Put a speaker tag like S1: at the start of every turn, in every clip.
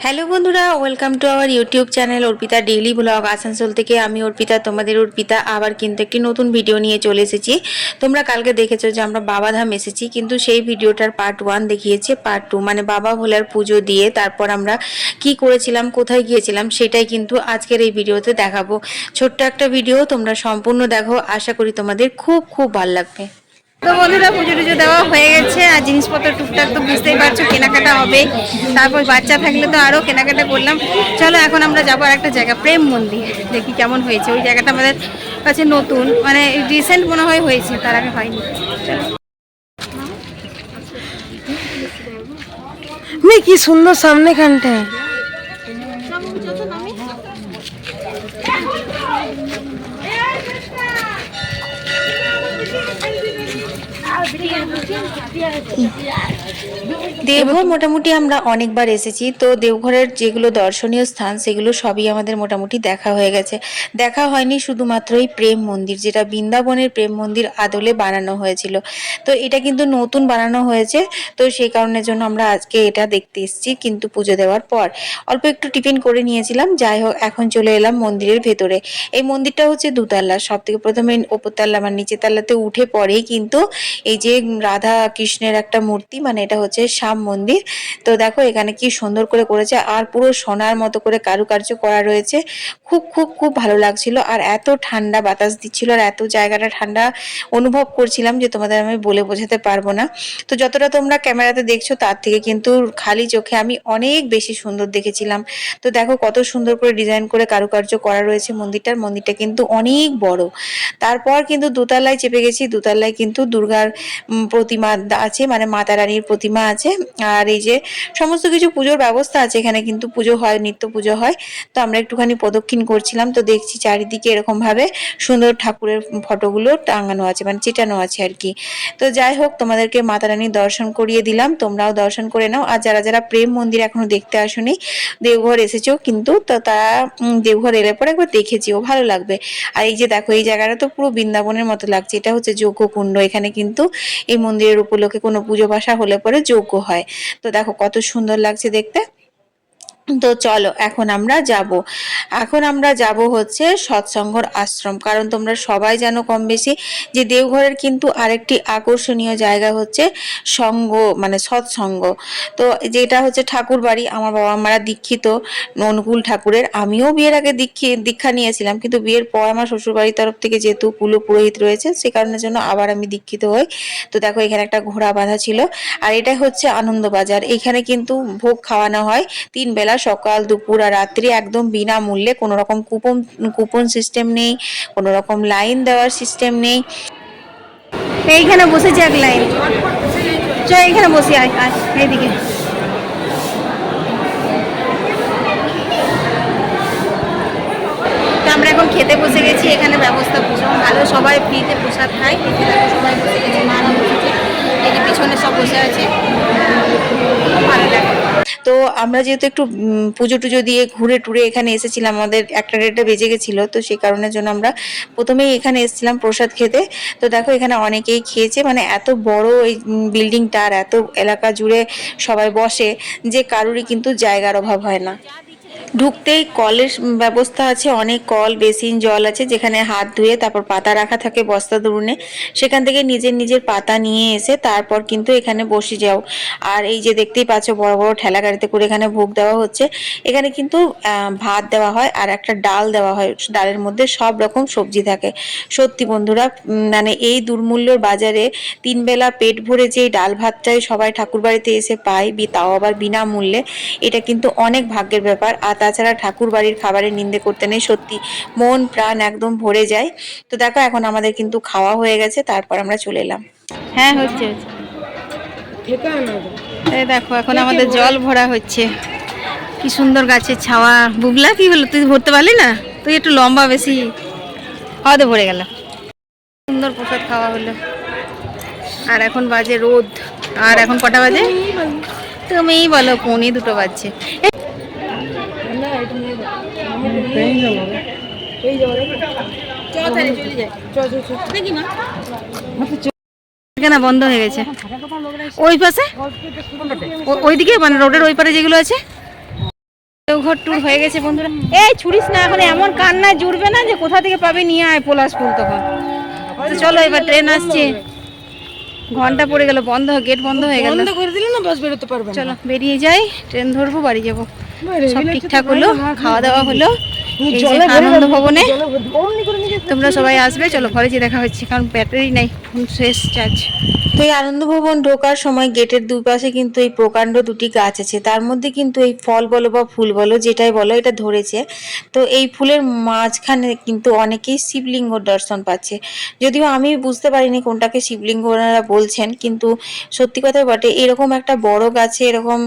S1: Hello বন্ধুরা, welcome to our YouTube channel Arpita daily blog. Asansol থেকে আমি অর্পিতা, তোমাদের অর্পিতা আবার কিন্তু একটি নতুন ভিডিও নিয়ে চলে এসেছি। তোমরা কালকে দেখেছো যে আমরা বাবাধাম এসেছি, কিন্তু সেই ভিডিওটার পার্ট 1 দেখিয়েছে। পার্ট 2 মানে বাবা ভোলার পুজো দিয়ে তারপর আমরা কি করেছিলাম, কোথায় গিয়েছিলাম, সেটাই কিন্তু আজকের এই ভিডিওতে দেখাবো। ছোট্ট একটা ভিডিও, তোমরা সম্পূর্ণ দেখো, আশা করি তোমাদের খুব খুব ভালো লাগবে। তো বন্ধুরা, পুজো টুজো দেওয়া হয়ে গেছে আর জিনিসপত্র টুকটাক তো বুঝতেই পারছো কেনাকাটা হবে। তারপর বাচ্চা থাকলে তো আরও কেনাকাটা করলাম। চলো এখন আমরা যাবো আর একটা জায়গা, প্রেম মন্দির, দেখি কেমন হয়েছে। ওই জায়গাটা আমাদের কাছে নতুন, মানে রিসেন্ট মনে হয় হয়েছে, তার আগে হয়নি।
S2: কি সুন্দর সামনেখানটায়।
S1: দেওঘর মোটামুটি আমরা অনেকবার এসেছি, তো দেওঘরের যেগুলো দর্শনীয় স্থান সেগুলো সবই আমাদের মোটামুটি দেখা হয়ে গেছে। দেখা হয়নি শুধুমাত্রই প্রেম মন্দির, যেটা বৃন্দাবনের প্রেম মন্দির আদলে বানানো হয়েছিল। তো এটা কিন্তু নতুন বানানো হয়েছে, তো সেই কারণের জন্য আমরা আজকে এটা দেখতে এসেছি। কিন্তু পুজো দেওয়ার পর অল্প একটু টিফিন করে নিয়েছিলাম। যাই হোক, এখন চলে এলাম মন্দিরের ভেতরে। এই মন্দিরটা হচ্ছে দুতলা, সব থেকে প্রথমে ওপরতলা মানে নিচের তলাতে উঠে পরেই কিন্তু এই যে রাধা কৃষ্ণের একটা মূর্তি, মানে এটা হচ্ছে শ্যাম মন্দির। তো দেখো এখানে কি সুন্দর করে করেছে, আর পুরো সোনার মতো করে কারুকার্য করা রয়েছে। খুব খুব খুব ভালো লাগছিল, আর এত ঠান্ডা বাতাস দিচ্ছিল, আর এত জায়গাটা ঠান্ডা অনুভব করছিলাম যে তোমাদের আমি বলে বোঝাতে পারবো না। তো যতটা তোমরা ক্যামেরাতে দেখছো তার থেকে কিন্তু খালি চোখে আমি অনেক বেশি সুন্দর দেখেছিলাম। তো দেখো কত সুন্দর করে ডিজাইন করে কারুকার্য করা রয়েছে মন্দিরটা কিন্তু অনেক বড়। তারপর কিন্তু দোতলায় চেপে গেছি। দোতলায় কিন্তু দুর্গার প্রতিমা আছে, মানে মাতা রানীর প্রতিমা আছে। আর এই যে সমস্ত কিছু পুজোর ব্যবস্থা আছে, এখানে কিন্তু পুজো হয়, নিত্য পুজো হয়। তো আমরা একটুখানি প্রদক্ষিণ করছিলাম, তো দেখছি চারিদিকে এরকম ভাবে সুন্দর ঠাকুরের ফটোগুলো টাঙানো আছে, মানে চেটানো আছে আর কি। তো যাই হোক, তোমাদেরকে মাতা রানীর দর্শন করিয়ে দিলাম, তোমরাও দর্শন করে নাও। আর যারা যারা প্রেম মন্দির এখনো দেখতে আসোনি, দেওঘর এসেছো কিন্তু, তো তারা দেওঘর এলে পরে একবার দেখেছিও, ভালো লাগবে। আর এই যে দেখো, এই জায়গাটা তো পুরো বৃন্দাবনের মতো লাগছে। এটা হচ্ছে যজ্ঞকুণ্ড, এখানে কিন্তু এই মন্দিরের উপলক্ষে কোনো পুজো পাশা হলে পরে যজ্ঞ হয়। তো দেখো কত সুন্দর লাগছে দেখতে। তো চলো এখন আমরা যাব হচ্ছে সৎসঙ্গর আশ্রম। কারণ তোমরা সবাই জানো কম বেশি যে দেওঘরের কিন্তু আরেকটি আকর্ষণীয় জায়গা হচ্ছে সঙ্গ, মানে সৎসঙ্গ। তো যেটা হচ্ছে ঠাকুর বাড়ি, আমার বাবা মারা দীক্ষিত অনুকূল ঠাকুরের। আমিও বিয়ের আগে দীক্ষা নিয়েছিলাম, কিন্তু বিয়ের পর আমার শ্বশুর বাড়ির তরফ থেকে যেহেতু কুলো পুরোহিত রয়েছে, সে কারণের জন্য আবার আমি দীক্ষিত হই। তো দেখো এখানে একটা ঘোড়া বাঁধা ছিল, আর এটা হচ্ছে আনন্দবাজার। এখানে কিন্তু ভোগ খাওয়ানো হয় 3 বেলা, সকাল দুপুর আর রাত্রি, একদম বিনামূল্যে। কোনো রকম কুপন সিস্টেম নেই, কোনো রকম লাইন দেওয়ার সিস্টেম নেই।
S2: এইখানে বসেছি এক লাইন, চ এইখানে বসি, আয় আয় এইদিকে।
S1: আমরা এখন খেতে বসে গেছি। এখানে ব্যবস্থা ভীষণ ভালো, সবাই ফ্রিতে প্রসাদ খায়। সবাই বসে গেছে, মারা বসেছে, এই যে পিছনে সব বসে আছে, ভালো লাগে। তো আমরা যেহেতু একটু পুজো টুজো দিয়ে ঘুরে টুরে এখানে এসেছিলাম, আমাদের 1টা বেজে গেছিল, তো সেই কারণের জন্য আমরা প্রথমেই এখানে এসেছিলাম প্রসাদ খেতে। তো দেখো এখানে অনেকেই খেয়েছে, মানে এত বড় এই বিল্ডিংটা আর এত এলাকা জুড়ে সবাই বসে যে কারোরই কিন্তু জায়গার অভাব হয় না। ঢুকতেই কলের ব্যবস্থা আছে, অনেক কল বেসিন জল আছে, যেখানে হাত ধুয়ে তারপর পাতা রাখা থাকে বস্তা দরুনে, সেখান থেকে নিজের নিজের পাতা নিয়ে এসে তারপর কিন্তু এখানে বসে যাও। আর এই যে দেখতেই পাচ্ছ বড় বড় ঠেলা গাড়িতে করে এখানে ভোগ দেওয়া হচ্ছে। এখানে কিন্তু ভাত দেওয়া হয় আর একটা ডাল দেওয়া হয়, ডালের মধ্যে সব রকম সবজি থাকে। সত্যি বন্ধুরা, মানে এই দুর্মূল্যর বাজারে 3 বেলা পেট ভরে যে ডাল ভাতটাই সবাই ঠাকুর বাড়িতে এসে পায়, তাও আবার বিনামূল্যে, এটা কিন্তু অনেক ভাগ্যের ব্যাপার। আর তাছাড়া ঠাকুর বাড়ির খাবারের নিন্দে করতে নেই, সত্যি মন প্রাণ একদম ভরে যায়। তো দেখো এখন আমাদের কিন্তু খাওয়া হয়ে গেছে, তারপর আমরা চলে এলাম।
S2: হ্যাঁ হচ্ছে, এই দেখো এখন আমাদের জল ভরা হচ্ছে। কি সুন্দর গাছের ছাওয়া। বুবলা কি হলো, তুই ভরতে পারলি না? তুই একটু লম্বা বেশি, হয়তো ভরে গেল। সুন্দর প্রসাদ খাওয়া হলো। আর এখন বাজে রোদ। আর এখন কটা বাজে তুমিই বলো, 1:45 বাজছে। কেন বন্ধ হয়ে গেছে? ওই পাশে, ওইদিকে মানে রোডের ওই পারে যেগুলো আছে দেওঘর ট্যুর হয়ে গেছে বন্ধুরা। এই ছুরিস না, এখন এমন কান্নায় জুড়বে না যে কোথা থেকে পাবে নিয়ে আয় পলাশ ফুল তখন। তো চলো এবার ট্রেন আসছে, ঘন্টা পড়ে গেল, গেট বন্ধ হয়ে গেল,
S3: বন্ধ করে দিলে না বাস বেরোতে পারবে না।
S2: চলো বেরিয়ে যাই, ট্রেন ধরবো, বাড়ি যাবো। সব ঠিকঠাক হলো, খাওয়া দাওয়া হলো এই যে আনন্দ ভবনে। তোমরা সবাই আসবে, চলো ঘরে যেয়ে দেখা হচ্ছে, কারণ ব্যাটারি নাই, ফোন শেষ চার্জ।
S1: তো এই আনন্দ ভবন ঢোকার সময় গেটের দুই পাশে কিন্তু এই প্রকাণ্ড দুটি গাছ আছে, তার মধ্যে কিন্তু এই ফল বলো বা ফুল বলো যেটাই বলো এটা ধরেছে। তো এই ফুলের মাঝখানে কিন্তু অনেকেই শিবলিঙ্গ দর্শন পাচ্ছে, যদিও আমি বুঝতে পারিনি কোনটাকে শিবলিঙ্গ ওনারা বলছেন, কিন্তু সত্যি কথা বটে এরকম একটা বড় গাছে এরকম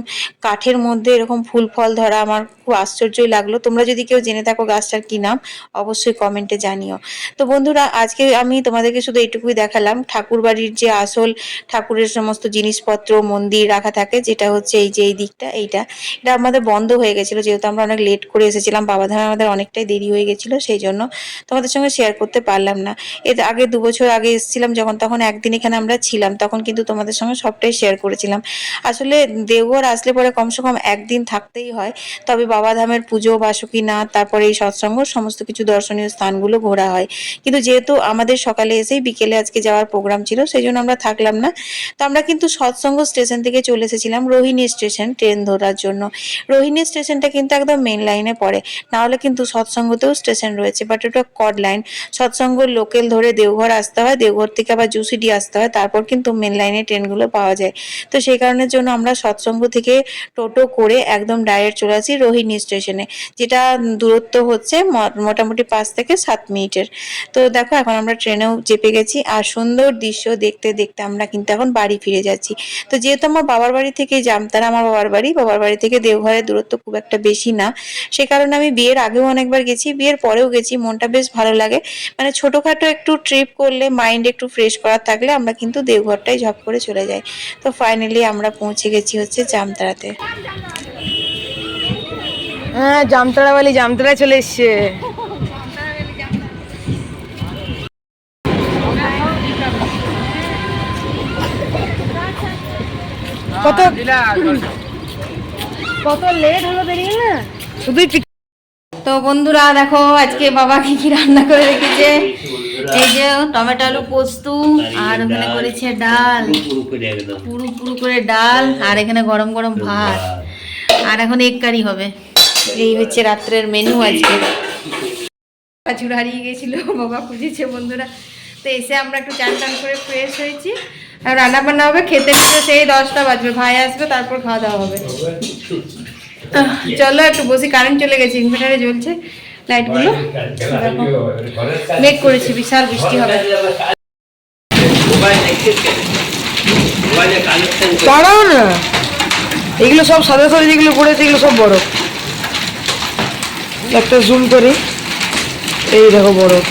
S1: কাঠের মধ্যে এরকম ফুল ফল ধরা আমার খুব আশ্চর্যই লাগলো। তোমরা যদি কেউ জেনে থাকো গাছটার কি নাম অবশ্যই কমেন্টে জানিও। তো বন্ধুরা আজকে আমি তোমাদেরকে শুধু এইটুকুই দেখালাম ঠাকুর বাড়ির যে আসল ঠাকুরের সমস্ত জিনিসপত্র মন্দির রাখা থাকে, যেটা হচ্ছে এই যে এই দিকটা, এটা আমাদের বন্ধ হয়ে গেছিল যেহেতু আমরা অনেক লেট করে এসেছিলাম, বাবাধামে আমাদের অনেকটাই দেরি হয়ে গেছিল, সেই জন্য তোমাদের সঙ্গে শেয়ার করতে পারলাম না। এর আগে 2 বছর আগে এসেছিলাম যখন, তখন একদিন এখানে আমরা ছিলাম, তখন কিন্তু তোমাদের সঙ্গে সবটাই শেয়ার করেছিলাম। আসলে দেওঘর আসলে পরে কমসে কম একদিন থাকতেই হয়, তবে বাবাধামের পুজো বাসুকীনাথ তারপরে এই সৎসঙ্গ সমস্ত কিছু দর্শনীয় স্থানগুলো ঘোরা হয়। কিন্তু যেহেতু আমাদের সকালে এসেই বিকেলে আজকে যাওয়ার প্রোগ্রাম ছিল সেই জন্য আমরা থাকলাম না। তো আমরা কিন্তু সৎসঙ্গ স্টেশন থেকে চলে এসেছিলাম রোহিণী স্টেশন ট্রেন ধরার জন্য। রোহিণী স্টেশনটা কিন্তু একদম মেন লাইনে পড়ে, না হলে কিন্তু সৎসঙ্গতেও স্টেশন রয়েছে, বাট ওটা কড লাইন। সৎসঙ্গ লোকাল ধরে দেওঘর আসতে হয়, দেওঘর থেকে আবার জুসিডি আসতে হয়, তারপর কিন্তু মেন লাইনে ট্রেনগুলো পাওয়া যায়। তো সেই কারণের জন্য আমরা সৎসঙ্গ থেকে টোটো করে একদম ডাইরেক্ট চলে আসি রোহিণী স্টেশনে, যেটা দূরত্ব হচ্ছে মোটামুটি 5 থেকে 7 মিনিটের। তো দেখো এখন আমরা ট্রেনেও চেপে গেছি, আর সুন্দর দৃশ্য দেখতে দেখতে আমরা কিন্তু এখন বাড়ি ফিরে যাচ্ছি। তো যেহেতু আমার বাবার বাড়ি থেকে জামতারা আমার বাবার বাড়ি থেকে দেওঘরের দূরত্ব খুব একটা বেশি না, সে কারণে আমি বিয়ের আগেও অনেকবার গেছি, বিয়ের পরেও গেছি, মনটা বেশ ভালো লাগে। মানে ছোটখাটো একটু ট্রিপ করলে মাইন্ড একটু ফ্রেশ করার থাকলে আমরা কিন্তু দেওঘরটাই ঝপ করে চলে যাই। তো ফাইনালি আমরা পৌঁছে গেছি হচ্ছে জামতারাতে।
S3: হ্যাঁ জামতারা বালি জামতারায় চলে এসছে। কত কত লেট হলো বেরিয়ে না শুধুই।
S2: তো বন্ধুরা দেখো আজকে বাবা কি কি রান্না করে রেখেছে, এই যে টমেটো আলু পোস্ত, আর ওখানে করেছে ডাল, পুরু পুরু করে ডাল, আর এখানে গরম গরম ভাত, আর এখন এগ কারি হবে। এই হচ্ছে রাত্রের মেনু আজকে। চুড় হারিয়ে গেছিল, বাবা খুঁজেছে বন্ধুরা। তো এসে আমরা একটু চান টান করে ফ্রেশ হয়েছি, আর রান্না বান্না হবে, খেতে খেতে সেই 10টা বাজবে, ভাই আসবে তারপর খাওয়া দাওয়া হবে। চলো একটু বসি, কারেন্ট চলে গেছে, ইনভার্টারে জ্বলছে লাইটগুলো। মেঘ করেছে, বিশাল বৃষ্টি হবে।
S3: তারাও না এগুলো সব সাদা সাদা যেগুলো পড়েছে এগুলো সব বরফ। একটা জুম করি, এই দেখো বরফ।